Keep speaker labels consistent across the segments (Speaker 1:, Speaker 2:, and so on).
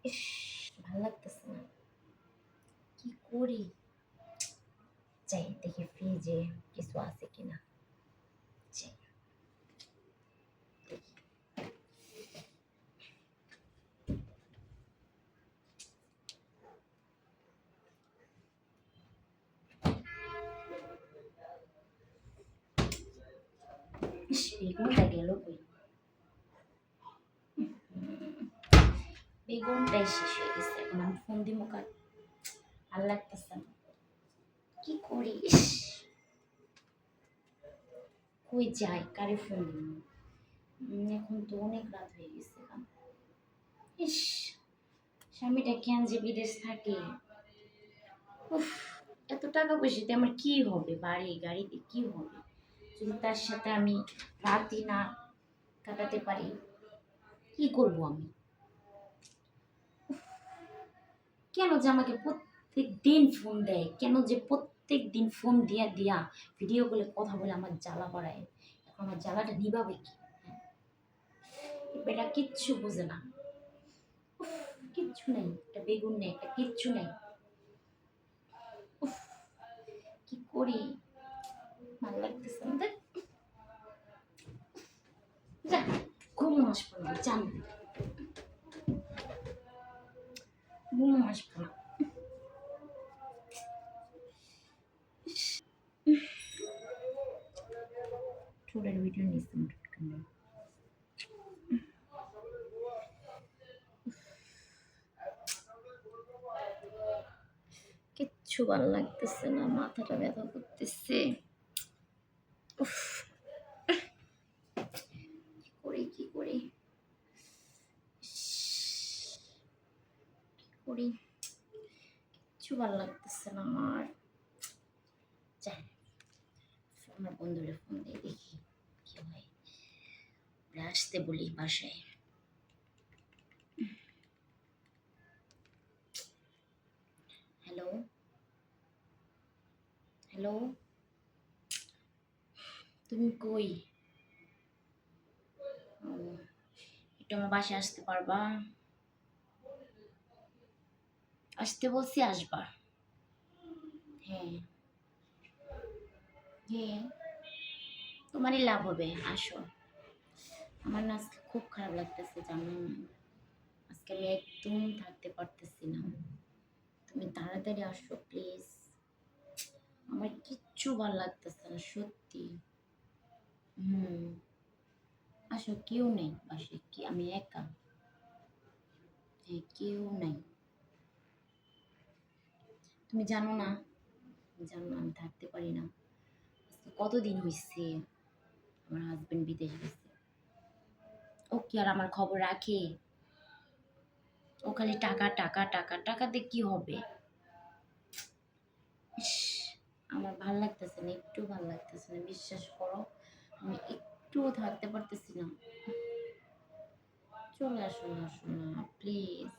Speaker 1: ইস, ভাল লাগতেছে না, কি করি? যাই দেখি ফ্রিজে কিছু আছে কিনা। যাই দেখি। ইস, বেগুনটা গেল কই? বেগুনটাই শেষ হয়ে গেছে, এখন আমি ফোন দিব কার? ভাল লাগতেছে না, কি করি? ইস, কই যাই, কারে ফোন দিব? এখন তো অনেক রাত হয়ে গেছে। ইস, স্বামীটা কেন যে বিদেশ থাকে। উফ, এত টাকা পয়সাতে আমার কি হবে? বাড়ি গাড়িতে কি হবে যদি তার সাথে আমি রাতই না কাটাতে পারি? কি করব আমি? কেন যে আমাকে প্রত্যেক দিন ফোন দেয়, কেন যে প্রত্যেক দিন ফোন দিয়া দিয়া ভিডিও কলে কথা বলে আমার জ্বালা বাড়ায়। এখন আমার জ্বালাটা নিভাবে কি? বেটা কিচ্ছু বোঝে না। উফ, কিচ্ছু নেই, একটা বেগুন নেই, একটা কিচ্ছু নেই। উফ, কি করি? ভালো লাগতেছে না, ধ্যাৎ। যা, ঘুম আসবো না, জান, ঘুম আসবো না। ঠোঁটের ভিডিও নিচ্ছি ঠোঁটখানে। কিচ্ছু ভালো লাগতেছে না, মাথাটা ব্যথা করতেছে। উফ, কি করি, কি করি? কি করি? কিচ্ছু ভালো লাগতেছে না আমার। যাই, আমার বন্ধুরে ফোন দিয়ে দেখি কি হয়। ওরা আসতে বলি বাসায়। হ্যালো, হ্যালো, তুমি কই? ও, একটু আমার বাসায় আসতে পারবা? আসতে বলছি, আসবা? হ্যাঁ, হ্যাঁ, তোমারই লাভ হবে, আসো। আমার না আজকে খুব খারাপ লাগতেছে, জানো? আজকে আমি একদম থাকতে পারতেছি না। তুমি তাড়াতাড়ি আসো প্লিজ। আমার কিচ্ছু ভালো লাগতেছে না, সত্যি। হুম, আসো, কেউ নেই বাসায়, কি আমি একা? হ্যাঁ, কেউ নাই। তুমি জানো না, জানো না আমি থাকতে পারি না। আজকে কতদিন হয়েছে আমার হাজবেন্ড বিদেশ গেছে। ও কি আর আমার খবর রাখে? ও খালি টাকা টাকা টাকা, টাকাতে কি হবে? ইস, আমার ভাল লাগতেছে না, একটু ভাল লাগতেছে না, বিশ্বাস করো। আমি একটুও থাকতে পারতেছি না। চলে আসো না, আসো না প্লিজ।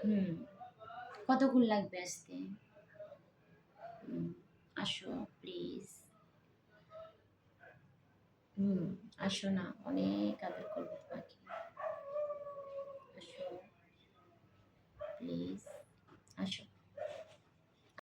Speaker 1: হুম, কতক্ষণ লাগবে আসতে? হুম, আসো প্লিজ। হুম, আসো না, অনেক আদর করবো তোমাকে। আসো প্লিজ।